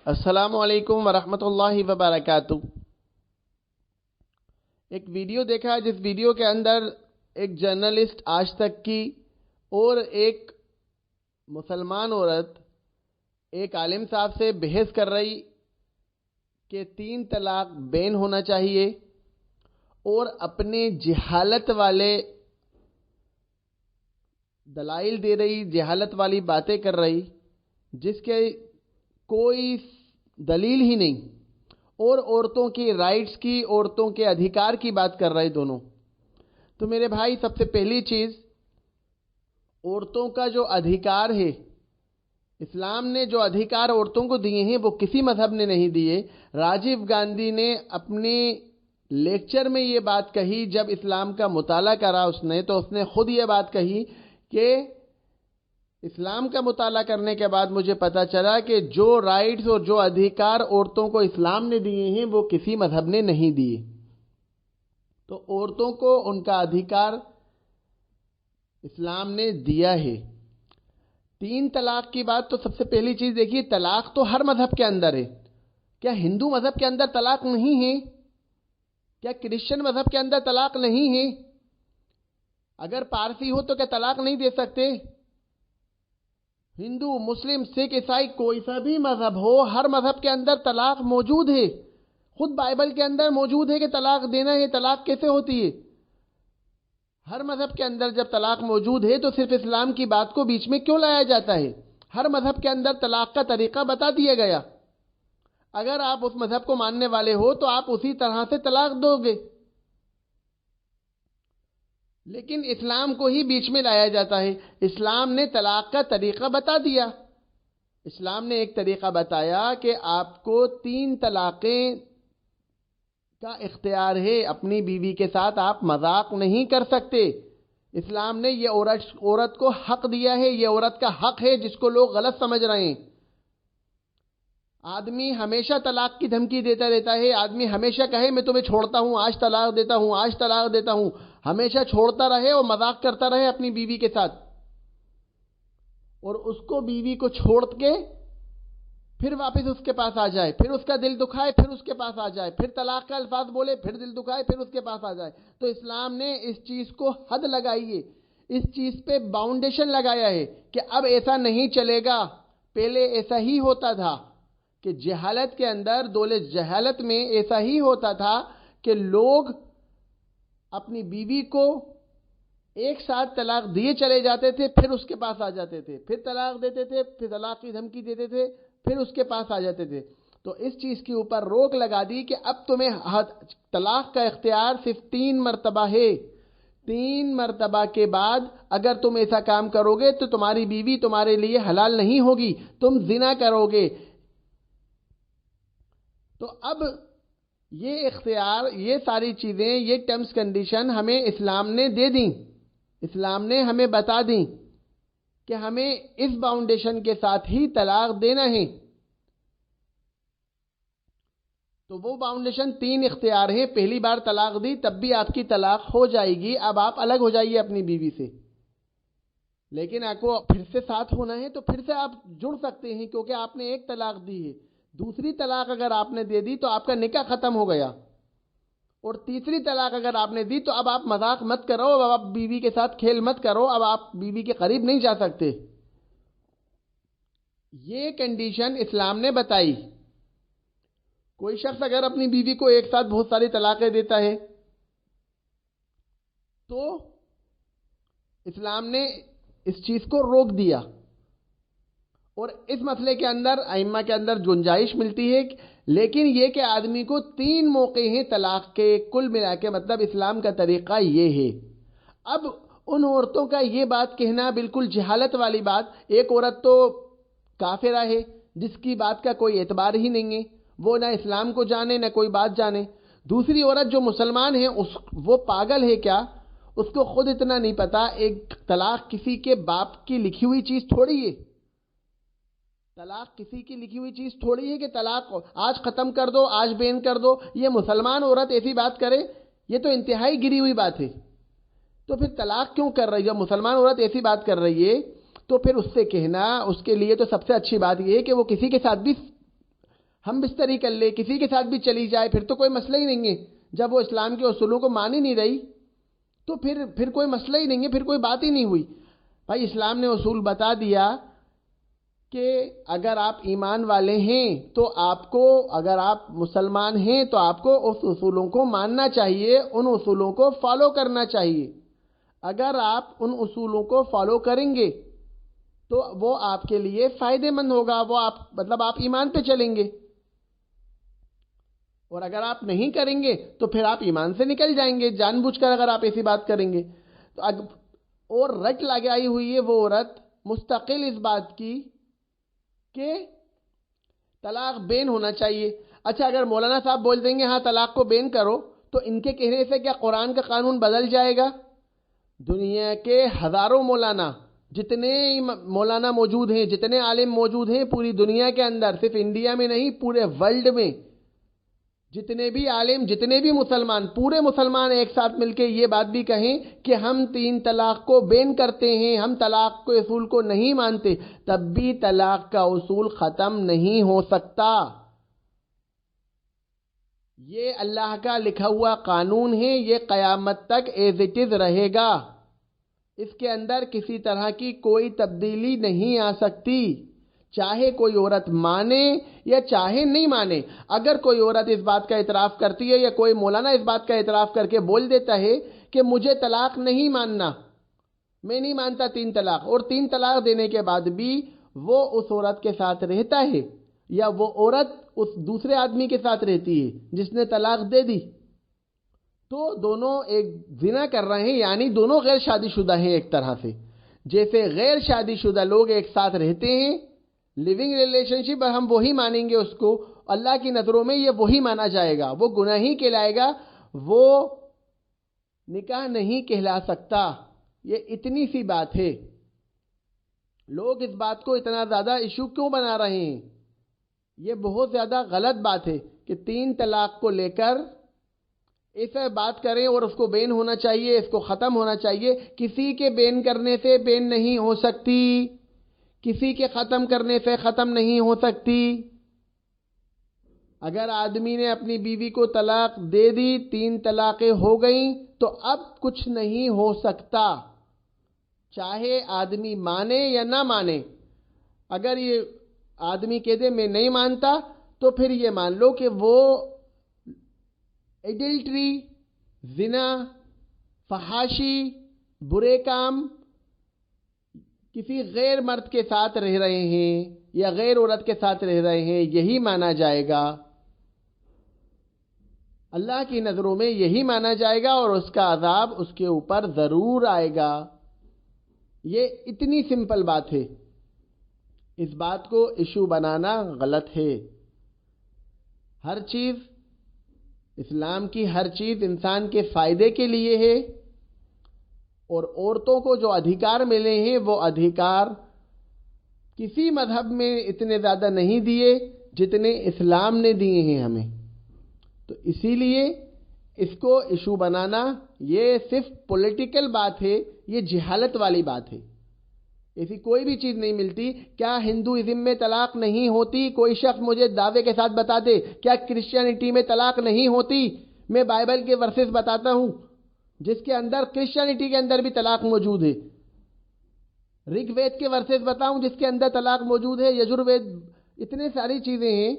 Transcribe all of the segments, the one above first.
السلام علیکم ورحمۃ اللہ وبرکاتہ۔ ایک ویڈیو دیکھا جس ویڈیو کے اندر ایک جرنلسٹ آج تک کی اور ایک مسلمان عورت ایک عالم صاحب سے بحث کر رہی کہ 3 طلاق بین ہونا چاہیے، اور اپنے جہالت والے دلائل دے رہی، جہالت والی باتیں کر رہی جس کے کوئی دلیل ہی نہیں، اور عورتوں کی رائٹس کی، عورتوں کے ادھیکار کی بات کر رہے دونوں۔ تو میرے بھائی، سب سے پہلی چیز، عورتوں کا جو ادھیکار ہے، اسلام نے جو ادھیکار عورتوں کو دیے ہیں وہ کسی مذہب نے نہیں دیے۔ راجیو گاندھی نے اپنے لیکچر میں یہ بات کہی، جب اسلام کا مطالعہ کرا تو اس نے خود یہ بات کہی کہ اسلام کا مطالعہ کرنے کے بعد مجھے پتا چلا کہ جو رائٹس اور جو ادھیکار عورتوں کو اسلام نے دیے ہیں وہ کسی مذہب نے نہیں دیے۔ تو عورتوں کو ان کا ادھیکار اسلام نے دیا ہے۔ 3 طلاق کی بات، تو سب سے پہلی چیز دیکھیے، طلاق تو ہر مذہب کے اندر ہے۔ کیا ہندو مذہب کے اندر طلاق نہیں ہے؟ کیا کرسچن مذہب کے اندر طلاق نہیں ہے؟ اگر پارسی ہو تو کیا طلاق نہیں دے سکتے؟ ہندو، مسلم، سکھ، عیسائی، کوئی سا بھی مذہب ہو، ہر مذہب کے اندر طلاق موجود ہے۔ خود بائبل کے اندر موجود ہے کہ طلاق دینا ہے۔ طلاق کیسے ہوتی ہے؟ ہر مذہب کے اندر جب طلاق موجود ہے تو صرف اسلام کی بات کو بیچ میں کیوں لایا جاتا ہے؟ ہر مذہب کے اندر طلاق کا طریقہ بتا دیا گیا۔ اگر آپ اس مذہب کو ماننے والے ہو تو آپ اسی طرح سے طلاق دو گے، لیکن اسلام کو ہی بیچ میں لایا جاتا ہے۔ اسلام نے طلاق کا طریقہ بتا دیا۔ اسلام نے ایک طریقہ بتایا کہ آپ کو 3 طلاقیں کا اختیار ہے، اپنی بیوی کے ساتھ آپ مذاق نہیں کر سکتے۔ اسلام نے یہ عورت کو حق دیا ہے، یہ عورت کا حق ہے جس کو لوگ غلط سمجھ رہے ہیں۔ آدمی ہمیشہ طلاق کی دھمکی دیتا رہتا ہے، آدمی ہمیشہ کہے میں تمہیں چھوڑتا ہوں، آج طلاق دیتا ہوں، آج طلاق دیتا ہوں، ہمیشہ چھوڑتا رہے اور مذاق کرتا رہے اپنی بیوی کے ساتھ، اور اس کو بیوی کو چھوڑ کے پھر واپس اس کے پاس آ جائے، پھر اس کا دل دکھائے، پھر اس کے پاس آ جائے، پھر طلاق کا الفاظ بولے، پھر دل دکھائے، پھر اس کے پاس آ جائے۔ تو اسلام نے اس چیز کو حد لگائی ہے، اس چیز پہ باؤنڈیشن لگایا ہے کہ اب ایسا نہیں چلے گا۔ پہلے ایسا ہی ہوتا تھا کہ جہالت کے اندر، دولے جہالت میں ایسا ہی ہوتا تھا کہ لوگ اپنی بیوی کو ایک ساتھ طلاق دیے چلے جاتے تھے، پھر اس کے پاس آ جاتے تھے، پھر طلاق دیتے تھے، پھر طلاق کی دھمکی دیتے تھے، پھر اس کے پاس آ جاتے تھے۔ تو اس چیز کے اوپر روک لگا دی کہ اب تمہیں طلاق کا اختیار صرف 3 مرتبہ ہے۔ 3 مرتبہ کے بعد اگر تم ایسا کام کرو گے تو تمہاری بیوی تمہارے لیے حلال نہیں ہوگی، تم زنا کرو گے۔ تو اب یہ اختیار، یہ ساری چیزیں، یہ ٹرمز کنڈیشن ہمیں اسلام نے دے دیں، اسلام نے ہمیں بتا دیں کہ ہمیں اس باؤنڈیشن کے ساتھ ہی طلاق دینا ہے۔ تو وہ باؤنڈیشن 3 اختیار ہیں۔ پہلی بار طلاق دی تب بھی آپ کی طلاق ہو جائے گی، اب آپ الگ ہو جائیے اپنی بیوی سے، لیکن آپ کو پھر سے ساتھ ہونا ہے تو پھر سے آپ جڑ سکتے ہیں، کیونکہ آپ نے ایک طلاق دی ہے۔ دوسری طلاق اگر آپ نے دے دی تو آپ کا نکاح ختم ہو گیا، اور تیسری طلاق اگر آپ نے دی تو اب آپ مذاق مت کرو، اب آپ بیوی کے ساتھ کھیل مت کرو، اب آپ بیوی کے قریب نہیں جا سکتے۔ یہ کنڈیشن اسلام نے بتائی۔ کوئی شخص اگر اپنی بیوی کو ایک ساتھ بہت ساری طلاقیں دیتا ہے تو اسلام نے اس چیز کو روک دیا، اور اس مسئلے کے اندر ائمہ کے اندر گنجائش ملتی ہے، لیکن یہ کہ آدمی کو 3 موقع ہیں طلاق کے، کل ملا کے مطلب اسلام کا طریقہ یہ ہے۔ اب ان عورتوں کا یہ بات کہنا بالکل جہالت والی بات، ایک عورت تو کافرہ ہے جس کی بات کا کوئی اعتبار ہی نہیں ہے، وہ نہ اسلام کو جانے نہ کوئی بات جانے۔ دوسری عورت جو مسلمان ہے وہ پاگل ہے کیا؟ اس کو خود اتنا نہیں پتا ایک طلاق کسی کے باپ کی لکھی ہوئی چیز تھوڑی ہے۔ طلاق کسی کی لکھی ہوئی چیز تھوڑی ہے کہ طلاق آج ختم کر دو، آج بین کر دو۔ یہ مسلمان عورت ایسی بات کرے، یہ تو انتہائی گری ہوئی بات ہے۔ تو پھر طلاق کیوں کر رہی ہے؟ جب مسلمان عورت ایسی بات کر رہی ہے تو پھر اس سے کہنا، اس کے لیے تو سب سے اچھی بات یہ ہے کہ وہ کسی کے ساتھ بھی ہم بستری کر لے، کسی کے ساتھ بھی چلی جائے، پھر تو کوئی مسئلہ ہی نہیں ہے. جب وہ اسلام کے اصولوں کو مان ہی نہیں رہی تو پھر کوئی مسئلہ ہی نہیں ہے، پھر کوئی بات ہی نہیں ہوئی. بھائی اسلام نے اصول بتا دیا کہ اگر آپ ایمان والے ہیں تو آپ کو، اگر آپ مسلمان ہیں تو آپ کو اس اصولوں کو ماننا چاہیے، ان اصولوں کو فالو کرنا چاہیے. اگر آپ ان اصولوں کو فالو کریں گے تو وہ آپ کے لیے فائدے مند ہوگا، وہ آپ ایمان پہ چلیں گے. اور اگر آپ نہیں کریں گے تو پھر آپ ایمان سے نکل جائیں گے جان بوجھ کر، اگر آپ ایسی بات کریں گے تو. اور رٹ لگائی ہوئی ہے وہ عورت مستقل اس بات کی کہ طلاق بین ہونا چاہیے. اچھا اگر مولانا صاحب بول دیں گے ہاں طلاق کو بین کرو تو ان کے کہنے سے کیا قرآن کا قانون بدل جائے گا؟ دنیا کے ہزاروں مولانا، جتنے مولانا موجود ہیں، جتنے عالم موجود ہیں پوری دنیا کے اندر، صرف انڈیا میں نہیں پورے ورلڈ میں، جتنے بھی عالم، جتنے بھی مسلمان، پورے مسلمان ایک ساتھ مل کے یہ بات بھی کہیں کہ ہم 3 طلاق کو بین کرتے ہیں، ہم طلاق کے اصول کو نہیں مانتے، تب بھی طلاق کا اصول ختم نہیں ہو سکتا. یہ اللہ کا لکھا ہوا قانون ہے، یہ قیامت تک ایز اٹ از رہے گا. اس کے اندر کسی طرح کی کوئی تبدیلی نہیں آ سکتی، چاہے کوئی عورت مانے یا چاہے نہیں مانے. اگر کوئی عورت اس بات کا اعتراف کرتی ہے یا کوئی مولانا اس بات کا اعتراف کر کے بول دیتا ہے کہ مجھے طلاق نہیں ماننا، میں نہیں مانتا 3 طلاق، اور 3 طلاق دینے کے بعد بھی وہ اس عورت کے ساتھ رہتا ہے یا وہ عورت اس دوسرے آدمی کے ساتھ رہتی ہے جس نے طلاق دے دی، تو دونوں ایک زنا کر رہے ہیں، یعنی دونوں غیر شادی شدہ ہیں. ایک طرح سے جیسے غیر شادی شدہ لوگ ایک ساتھ رہتے ہیں، لیونگ ریلیشن شپ، ہم وہی مانیں گے اس کو، اللہ کی نظروں میں یہ وہی مانا جائے گا، وہ گناہ ہی کہلائے گا، وہ نکاح نہیں کہلا سکتا. یہ اتنی سی بات ہے. لوگ اس بات کو اتنا زیادہ ایشو کیوں بنا رہے ہیں؟ یہ بہت زیادہ غلط بات ہے کہ 3 طلاق کو لے کر ایسا بات کریں اور اس کو بین ہونا چاہیے، اس کو ختم ہونا چاہیے. کسی کے بین کرنے سے بین نہیں ہو سکتی، کسی کے ختم کرنے سے ختم نہیں ہو سکتی. اگر آدمی نے اپنی بیوی کو طلاق دے دی، 3 طلاقیں ہو گئیں، تو اب کچھ نہیں ہو سکتا، چاہے آدمی مانے یا نہ مانے. اگر یہ آدمی کہہ دے میں نہیں مانتا تو پھر یہ مان لو کہ وہ ایڈلٹری، زنا، فحاشی، برے کام کسی غیر مرد کے ساتھ رہ رہے ہیں یا غیر عورت کے ساتھ رہ رہے ہیں، یہی مانا جائے گا. اللہ کی نظروں میں یہی مانا جائے گا اور اس کا عذاب اس کے اوپر ضرور آئے گا. یہ اتنی سمپل بات ہے. اس بات کو ایشو بنانا غلط ہے. ہر چیز، اسلام کی ہر چیز انسان کے فائدے کے لیے ہے، اور عورتوں کو جو ادھیکار ملے ہیں وہ ادھیکار کسی مذہب میں اتنے زیادہ نہیں دیے جتنے اسلام نے دیے ہیں ہمیں. تو اسی لیے اس کو ایشو بنانا یہ صرف پولیٹیکل بات ہے، یہ جہالت والی بات ہے. ایسی کوئی بھی چیز نہیں ملتی. کیا ہندوازم میں طلاق نہیں ہوتی؟ کوئی شخص مجھے دعوے کے ساتھ بتا دے. کیا کرسچینٹی میں طلاق نہیں ہوتی؟ میں بائبل کے ورسز بتاتا ہوں جس کے اندر، کرسچینٹی کے اندر بھی طلاق موجود ہے. رگ وید کے ورسز بتاؤں جس کے اندر طلاق موجود ہے. یجروید، اتنے ساری چیزیں ہیں،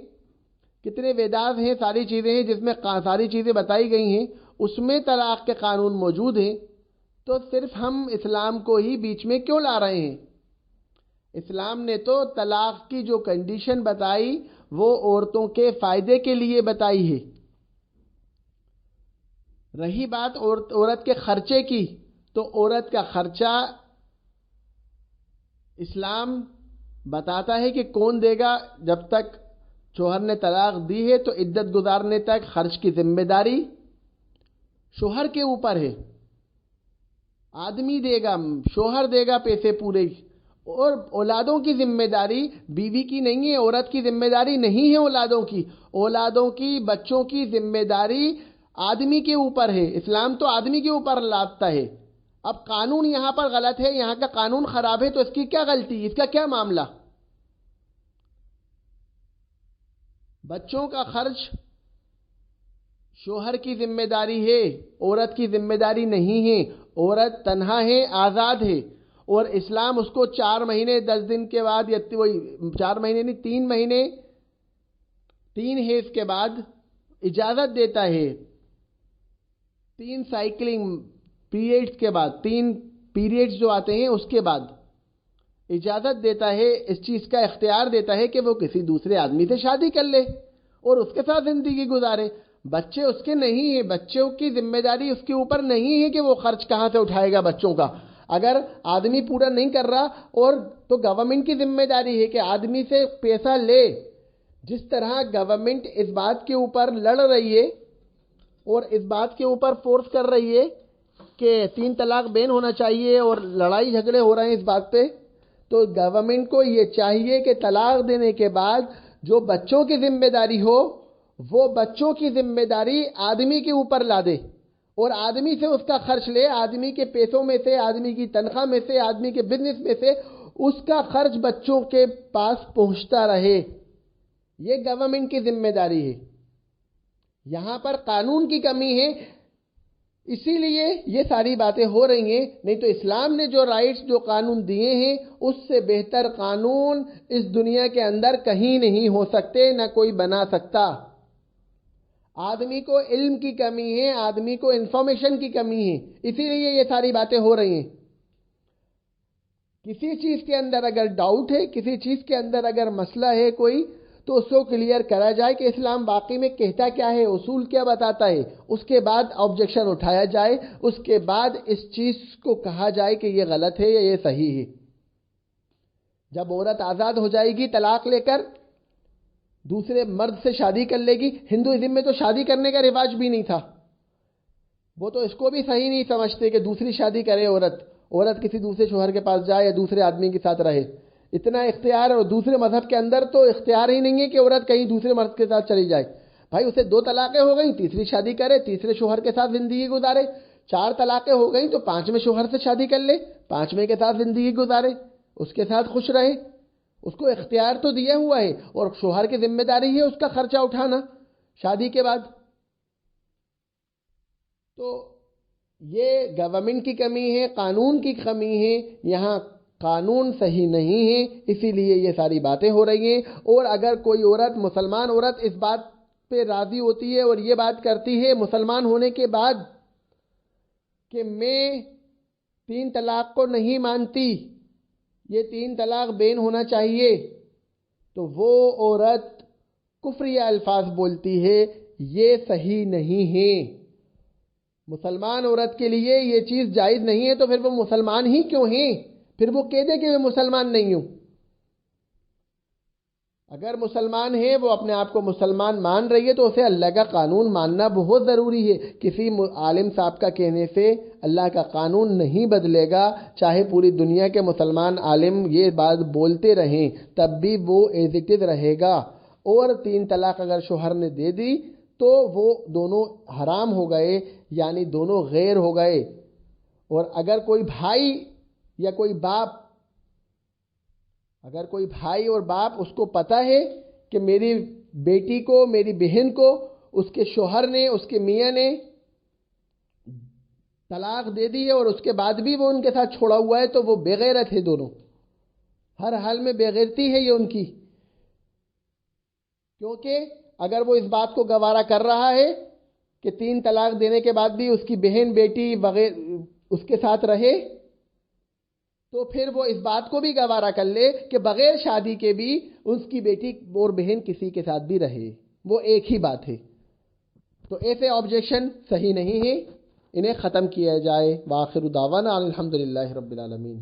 کتنے ویداز ہیں، ساری چیزیں ہیں جس میں ساری چیزیں بتائی گئی ہیں، اس میں طلاق کے قانون موجود ہیں. تو صرف ہم اسلام کو ہی بیچ میں کیوں لا رہے ہیں؟ اسلام نے تو طلاق کی جو کنڈیشن بتائی وہ عورتوں کے فائدے کے لیے بتائی ہے. رہی بات عورت کے خرچے کی، تو عورت کا خرچہ اسلام بتاتا ہے کہ کون دے گا. جب تک شوہر نے طلاق دی ہے تو عدت گزارنے تک خرچ کی ذمہ داری شوہر کے اوپر ہے. آدمی دے گا، شوہر دے گا پیسے پورے. اور اولادوں کی ذمہ داری بیوی کی نہیں ہے، عورت کی ذمہ داری نہیں ہے. اولادوں کی بچوں کی ذمہ داری آدمی کے اوپر ہے. اسلام تو آدمی کے اوپر لاتا ہے. اب قانون یہاں پر غلط ہے، یہاں کا قانون خراب ہے، تو اس کی کیا غلطی، اس کا کیا معاملہ؟ بچوں کا خرچ شوہر کی ذمہ داری ہے، عورت کی ذمہ داری نہیں ہے. عورت تنہا ہے، آزاد ہے، اور اسلام اس کو 4 مہینے 10 دن کے بعد، یا وہی 4 مہینے نہیں 3 مہینے 3 حیض کے بعد اجازت دیتا ہے. 3 سائیکلنگ پیریڈز کے بعد، 3 پیریڈز جو آتے ہیں اس کے بعد اجازت دیتا ہے، اس چیز کا اختیار دیتا ہے کہ وہ کسی دوسرے آدمی سے شادی کر لے اور اس کے ساتھ زندگی گزارے. بچے اس کے نہیں ہیں، بچوں کی ذمہ داری اس کے اوپر نہیں ہے کہ وہ خرچ کہاں سے اٹھائے گا بچوں کا. اگر آدمی پورا نہیں کر رہا اور تو گورنمنٹ کی ذمہ داری ہے کہ آدمی سے پیسہ لے. جس طرح گورنمنٹ اس بات کے اوپر لڑ رہی ہے اور اس بات کے اوپر فورس کر رہی ہے کہ 3 طلاق بین ہونا چاہیے اور لڑائی جھگڑے ہو رہے ہیں اس بات پہ، تو گورنمنٹ کو یہ چاہیے کہ طلاق دینے کے بعد جو بچوں کی ذمہ داری ہو وہ بچوں کی ذمہ داری آدمی کے اوپر لا دے اور آدمی سے اس کا خرچ لے. آدمی کے پیسوں میں سے، آدمی کی تنخواہ میں سے، آدمی کے بزنس میں سے اس کا خرچ بچوں کے پاس پہنچتا رہے. یہ گورنمنٹ کی ذمہ داری ہے. یہاں پر قانون کی کمی ہے، اسی لیے یہ ساری باتیں ہو رہی ہیں. نہیں تو اسلام نے جو رائٹس، جو قانون دیے ہیں، اس سے بہتر قانون اس دنیا کے اندر کہیں نہیں ہو سکتے، نہ کوئی بنا سکتا. آدمی کو علم کی کمی ہے، آدمی کو انفارمیشن کی کمی ہے، اسی لیے یہ ساری باتیں ہو رہی ہیں. کسی چیز کے اندر اگر ڈاؤٹ ہے، کسی چیز کے اندر اگر مسئلہ ہے کوئی، تو اس کو کلیئر کرا جائے کہ اسلام واقعی میں کہتا کیا ہے، اصول کیا بتاتا ہے. اس کے بعد آبجیکشن اٹھایا جائے، اس کے بعد اس چیز کو کہا جائے کہ یہ غلط ہے یا یہ صحیح ہے. جب عورت آزاد ہو جائے گی طلاق لے کر، دوسرے مرد سے شادی کر لے گی. ہندوازم میں تو شادی کرنے کا رواج بھی نہیں تھا، وہ تو اس کو بھی صحیح نہیں سمجھتے کہ دوسری شادی کرے عورت کسی دوسرے شوہر کے پاس جائے یا دوسرے آدمی کے ساتھ رہے. اتنا اختیار، اور دوسرے مذہب کے اندر تو اختیار ہی نہیں ہے کہ عورت کہیں دوسرے مرد کے ساتھ چلی جائے. بھائی اسے 2 طلاقیں ہو گئیں، تیسری شادی کرے، تیسرے شوہر کے ساتھ زندگی گزارے. 4 طلاقیں ہو گئیں تو 5ویں شوہر سے شادی کر لے، 5ویں کے ساتھ زندگی گزارے، اس کے ساتھ خوش رہے. اس کو اختیار تو دیا ہوا ہے، اور شوہر کی ذمہ داری ہے اس کا خرچہ اٹھانا شادی کے بعد. تو یہ گورنمنٹ کی کمی ہے، قانون کی کمی ہے. یہاں قانون صحیح نہیں ہے، اسی لیے یہ ساری باتیں ہو رہی ہیں. اور اگر کوئی عورت، مسلمان عورت اس بات پہ راضی ہوتی ہے اور یہ بات کرتی ہے مسلمان ہونے کے بعد کہ میں 3 طلاق کو نہیں مانتی، یہ 3 طلاق بین ہونا چاہیے، تو وہ عورت کفری الفاظ بولتی ہے. یہ صحیح نہیں ہے. مسلمان عورت کے لیے یہ چیز جائز نہیں ہے، تو پھر وہ مسلمان ہی کیوں ہیں؟ پھر وہ کہہ دے کہ میں مسلمان نہیں ہوں. اگر مسلمان ہے، وہ اپنے آپ کو مسلمان مان رہی ہے، تو اسے اللہ کا قانون ماننا بہت ضروری ہے. کسی عالم صاحب کا کہنے سے اللہ کا قانون نہیں بدلے گا. چاہے پوری دنیا کے مسلمان عالم یہ بات بولتے رہیں، تب بھی وہ ایز اٹ از رہے گا. اور 3 طلاق اگر شوہر نے دے دی تو وہ دونوں حرام ہو گئے، یعنی دونوں غیر ہو گئے. اور اگر کوئی بھائی یا کوئی باپ، اگر کوئی بھائی اور باپ اس کو پتہ ہے کہ میری بیٹی کو، میری بہن کو اس کے شوہر نے، اس کے میاں نے طلاق دے دی ہے اور اس کے بعد بھی وہ ان کے ساتھ چھوڑا ہوا ہے، تو وہ بے غیرت ہے. دونوں ہر حال میں بے غیرتی ہے یہ ان کی. کیونکہ اگر وہ اس بات کو گوارا کر رہا ہے کہ 3 طلاق دینے کے بعد بھی اس کی بہن، بیٹی بغیر اس کے ساتھ رہے، تو پھر وہ اس بات کو بھی گوارا کر لے کہ بغیر شادی کے بھی اس کی بیٹی اور بہن کسی کے ساتھ بھی رہے. وہ ایک ہی بات ہے. تو ایسے آبجیکشن صحیح نہیں ہے، انہیں ختم کیا جائے. وآخر دعوانا الحمدللہ رب العالمین.